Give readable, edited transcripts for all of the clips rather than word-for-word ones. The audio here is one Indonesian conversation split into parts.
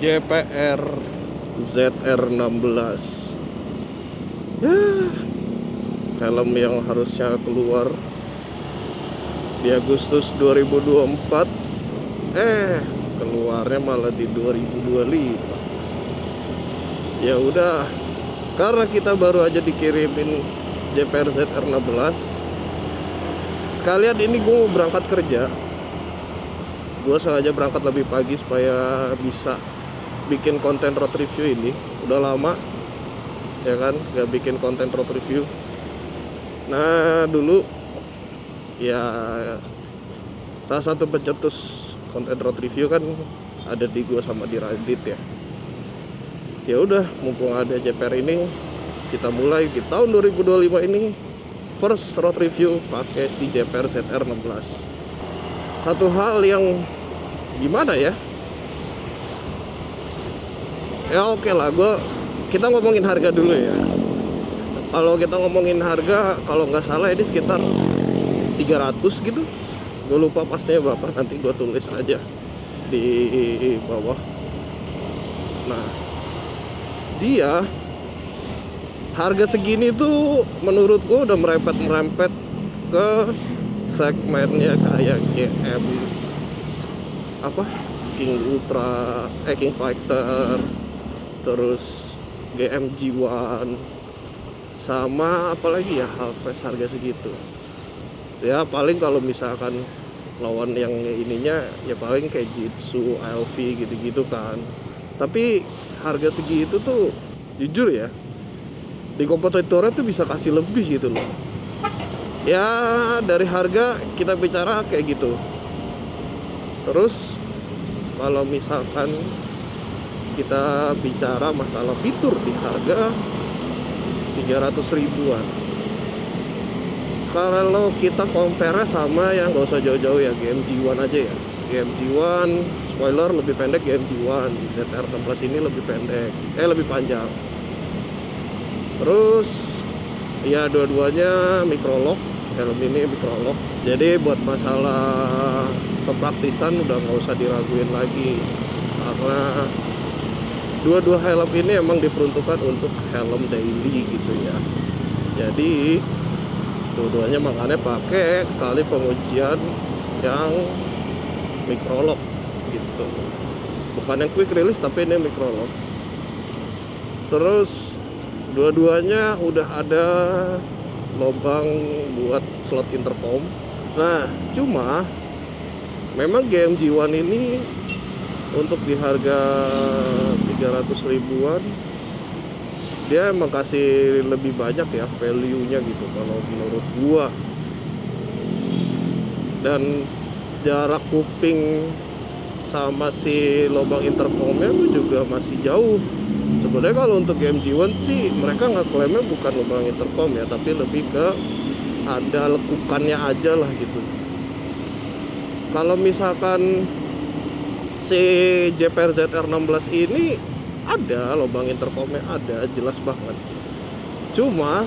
JPR ZR16. Ya, helm yang harusnya keluar di Agustus 2024, keluarnya malah di 2025. Ya udah, karena kita baru aja dikirimin JPR ZR16. Sekalian ini gue mau berangkat kerja. Gue sengaja berangkat lebih pagi supaya bisa bikin konten road review ini. Udah lama ya kan gak bikin konten road review. Nah dulu ya salah satu pencetus konten road review kan ada di gue sama di Radit ya. Ya udah, mumpung ada JPR ini, kita mulai di tahun 2025 ini first road review pakai si JPR ZR16. Satu hal yang gimana ya? Ya oke lah, kita ngomongin harga dulu ya. Kalau kita ngomongin harga, kalau nggak salah ini sekitar 300 gitu. Gue lupa pastinya berapa, nanti gue tulis aja di bawah. Nah, dia harga segini tuh menurut gue udah merempet ke segmennya kayak GM King Ultra, King Fighter, terus GM G1, sama apalagi ya Halfest harga segitu. Ya paling kalau misalkan lawan yang ininya ya paling kayak Jitsu, ALV gitu-gitu kan. Tapi harga segitu tuh jujur ya, di kompetitornya tuh bisa kasih lebih gitu loh. Ya dari harga kita bicara kayak gitu. Terus kalau misalkan kita bicara masalah fitur di harga 300 ribuan, kalau kita compare sama yang gak usah jauh-jauh ya, GM G1 aja ya. GM G1 spoiler lebih pendek, GM G1 ZR16 ini lebih pendek, lebih panjang. Terus ya dua-duanya microlock, helm ini microlock. Jadi buat masalah kepraktisan udah nggak usah diraguin lagi, karena dua-dua helm ini emang diperuntukkan untuk helm daily gitu ya. Jadi dua-duanya makanya pakai kali pengujian yang microlock gitu, bukan yang quick release tapi ini microlock. Terus dua-duanya udah ada lubang buat slot intercom. Nah cuma memang GM G1 ini untuk di harga 300 ribuan dia emang kasih lebih banyak ya value-nya gitu kalau menurut gua. Dan jarak kuping sama si lubang intercomnya itu juga masih jauh. Sebenarnya kalau untuk GM G1 sih mereka nggak klaimnya bukan lubang intercom ya, tapi lebih ke ada lekukannya aja lah gitu. Kalau misalkan si JPR ZR16 ini ada lubang intercomnya, ada jelas banget. Cuma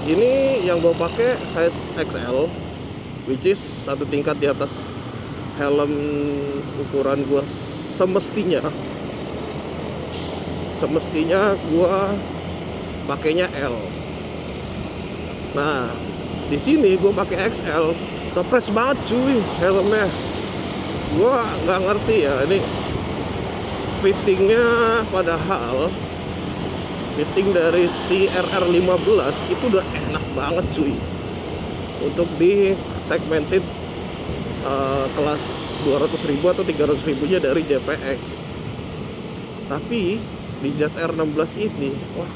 ini yang gue pakai size XL, which is satu tingkat di atas helm ukuran gue semestinya. Semestinya gue pakainya L. Nah, di sini gue pakai XL, kepres banget cuy helmnya. Gue nggak ngerti ya ini fittingnya, padahal fitting dari si RR15 itu udah enak banget cuy untuk di segmented kelas 200.000 atau 300.000 nya dari JPX. Tapi di ZR16 ini, wah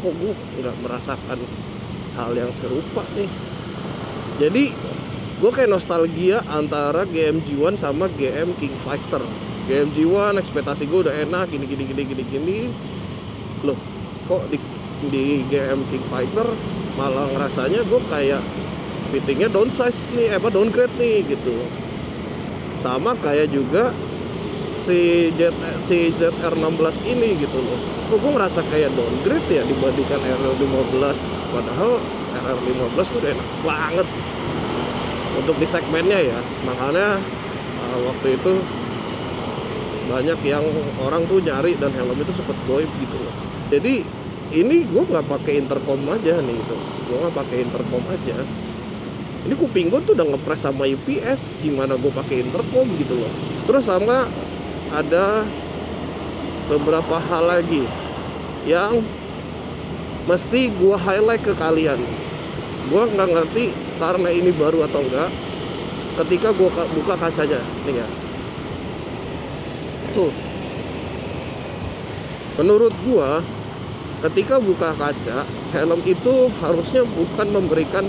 kok gue nggak merasakan hal yang serupa nih. Jadi gue kayak nostalgia antara GM G1 sama GM King Fighter. GM G1 ekspektasi gue udah enak, gini. Loh kok di GM King Fighter malah ngerasanya gue kayak fittingnya downsize nih, downgrade nih gitu. Sama kayak juga si ZR16 ini gitu loh. Kok gue ngerasa kayak downgrade ya dibandingkan RR15, padahal RR15 tuh udah enak banget untuk di segmennya ya. Makanya waktu itu banyak yang orang tuh nyari dan helm itu sempet goib gitu loh. Jadi ini gue nggak pakai intercom aja nih itu, gue nggak pakai intercom aja. Ini kuping gue tuh udah ngepres sama UPS, gimana gue pakai intercom gitu loh. Terus sama ada beberapa hal lagi yang mesti gue highlight ke kalian. Gue nggak ngerti karena ini baru atau enggak. Ketika gue buka kacanya, nih ya, tuh. Menurut gue, ketika buka kaca, helm itu harusnya bukan memberikan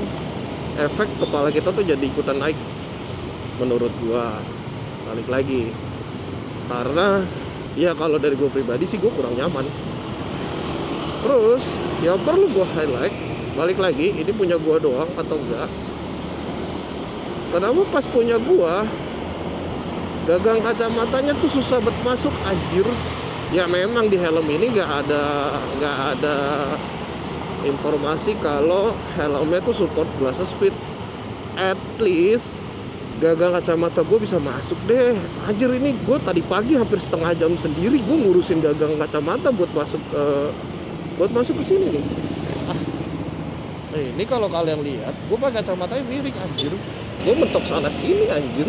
efek kepala kita tuh jadi ikutan naik. Menurut gue, balik lagi. Karena ya kalau dari gue pribadi sih gue kurang nyaman. Terus yang perlu gue highlight, balik lagi, ini punya gue doang atau enggak? Kenapa pas punya gue, gagang kacamatanya tuh susah banget masuk, anjir. Ya memang di helm ini nggak ada informasi kalau helmnya tuh support glasses speed. At least gagang kacamata gue bisa masuk deh. Anjir, ini gue tadi pagi hampir setengah jam sendiri gue ngurusin gagang kacamata buat masuk ke sini nih. Ini kalau kalian lihat, gue pakai kacamatanya miring, anjir. Gue mentok sana sini, anjir.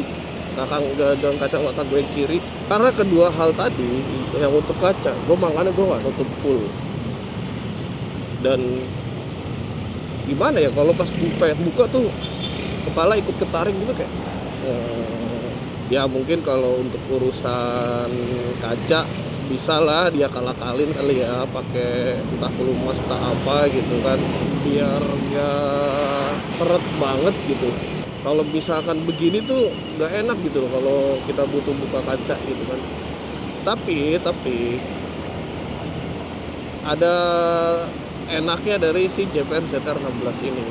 Gagang kacamata gue yang kiri. Karena kedua hal tadi, yang untuk kaca, makanya gue nggak nutup full. Dan gimana ya, kalau pas buka tuh kepala ikut ketarik gitu kayak. Ya mungkin kalau untuk urusan kaca bisa lah dia kalin kali ya, pakai entah pelumas entah apa gitu kan, biar gak seret banget gitu. Kalau misalkan begini tuh nggak enak gitu loh kalau kita butuh buka kaca gitu kan. Tapi ada enaknya dari si JPR ZR16 ini.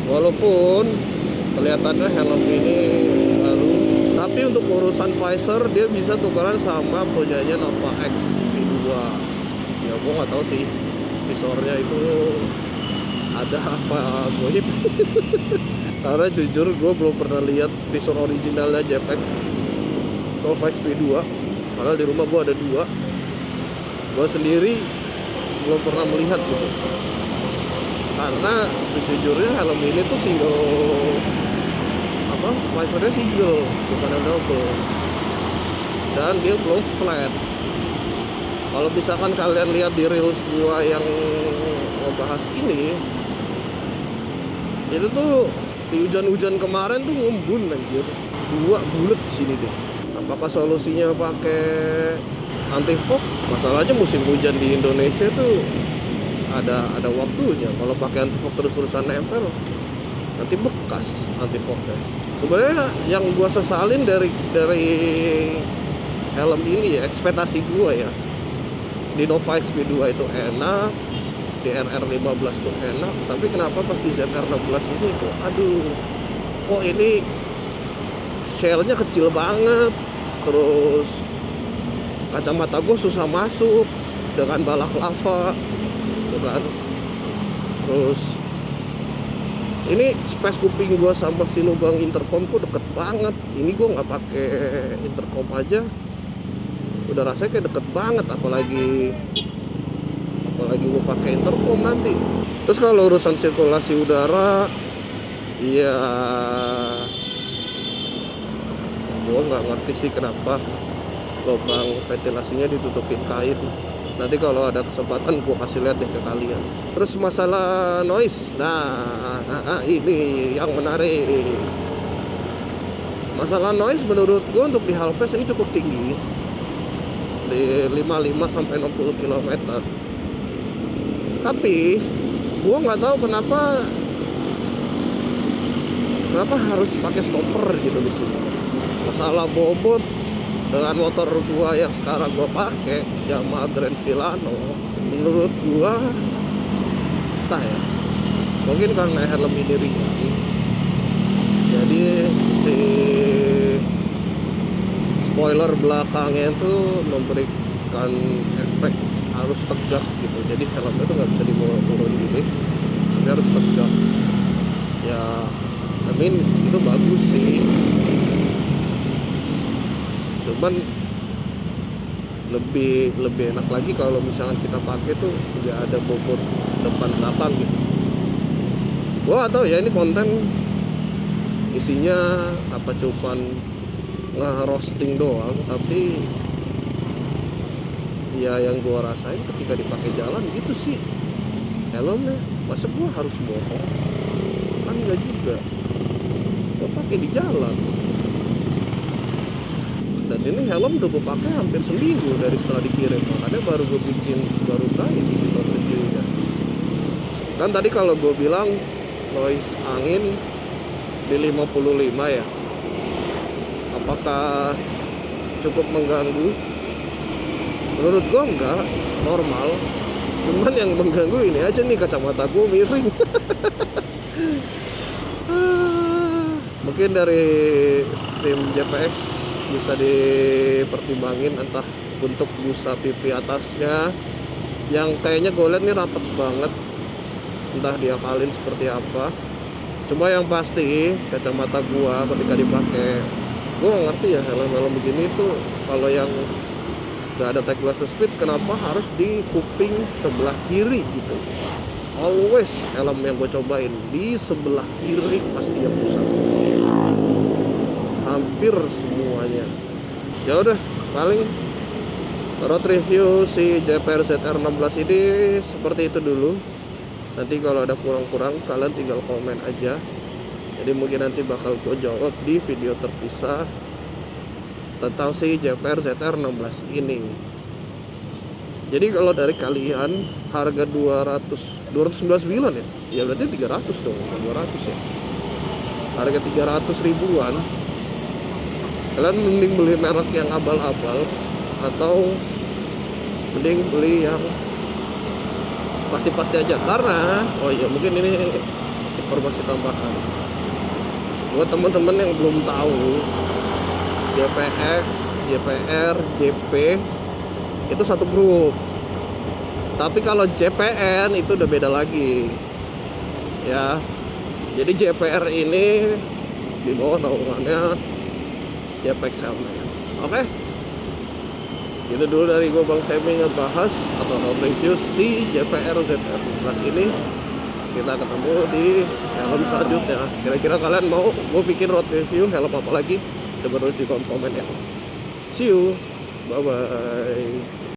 Walaupun kelihatannya helm ini baru, tapi untuk urusan visor dia bisa tukeran sama punyanya Nova X V2. Ya gue nggak tahu sih visornya itu ada apa goib. Karena jujur gue belum pernah lihat visor originalnya JPEX Nova X V2. Padahal di rumah gue ada 2. Gue sendiri belum pernah melihat gitu. Karena sejujurnya helm ini tuh visornya single, bukan double. Dan dia belum flat. Kalau misalkan kalian lihat di reels gua yang ngebahas ini, itu tuh di hujan-hujan kemarin tuh ngembun anjir. 2 bulet sini deh. Apakah solusinya pakai anti fog? Masalahnya musim hujan di Indonesia tuh ada waktunya. Kalau pakai anti fog terus-terusan nempel, nanti bekas anti fognya. Sebenarnya yang gua sesalin dari helm ini ya, ekspektasi gua ya, di Nova X V2 itu enak, di RR15 tuh enak, tapi kenapa pas di ZR16 ini kok ini shell-nya kecil banget, terus kacamata gue susah masuk dengan balaklava, kan? Terus ini space kuping gue sama si lubang intercom tuh deket banget. Ini gue nggak pakai intercom aja udah rasanya kayak deket banget, apalagi gue pakai intercom nanti. Terus kalau urusan sirkulasi udara, ya gue nggak ngerti sih kenapa lubang ventilasinya ditutupin kain. Nanti kalau ada kesempatan gue kasih lihat deh ke kalian. Terus masalah noise, nah ini yang menarik. Masalah noise menurut gue untuk di Halves ini cukup tinggi, di 55 sampai 60 km. Tapi gue nggak tahu kenapa harus pakai stopper gitu di sini. Masalah bobot dengan motor gua yang sekarang gua pakai Yamaha Grand Filano, menurut gua entah ya, mungkin karena helm ini ringan, jadi si spoiler belakangnya itu memberikan efek harus tegak gitu. Jadi helmnya tuh nggak bisa dibawa-turun gini, tapi harus tegak ya. I mean, itu bagus sih. Cuman lebih enak lagi kalau misalkan kita pakai tuh nggak ada bobot depan belakang gitu. Gua atau ya ini konten isinya apa cuman nge-roasting doang, tapi ya yang gua rasain ketika dipakai jalan gitu sih helmnya. Masa gua harus bohong? Kan enggak juga, gua pakai di jalan. Dan ini helm udah gue pakai hampir seminggu dari setelah dikirim, makanya baru berani bikin reviewnya. Kan tadi kalau gue bilang noise angin di 55 ya, apakah cukup mengganggu? Menurut gue enggak, normal. Cuman yang mengganggu ini aja nih, kacamata gue miring. Mungkin dari tim JPX bisa dipertimbangin entah untuk busa pipi atasnya yang kayaknya gue liat nih rapet banget, entah diakalin seperti apa. Cuma yang pasti kacamata gua ketika dipakai, gua gak ngerti ya helm-helm begini tuh kalau yang gak ada tackless speed kenapa harus di kuping sebelah kiri gitu. Always helm yang gue cobain di sebelah kiri pasti yang pusat, hampir semuanya. Ya udah, paling road review si JPR ZR16 ini seperti itu dulu. Nanti kalau ada kurang-kurang kalian tinggal komen aja. Jadi mungkin nanti bakal gue jawab di video terpisah tentang si JPR ZR16 ini. Jadi kalau dari kalian harga 299 ya? Ya berarti 300 dong, bukan 200 ya. Harga 300 ribuan. Kalian mending beli merek yang abal-abal atau mending beli yang pasti-pasti aja. Karena oh iya, mungkin ini informasi tambahan buat teman-teman yang belum tahu, JPX, JPR, JP itu satu grup. Tapi kalau JPN itu udah beda lagi ya. Jadi JPR ini di bawah naungannya JPX helmet. Oke, itu dulu dari gue Bang Semi ngebahas atau review si JPR ZR16 ini. Kita ketemu di helm selanjutnya. Kira-kira kalian mau gue bikin road review helm apa lagi? Coba tulis di kolom komen ya. See you, bye bye.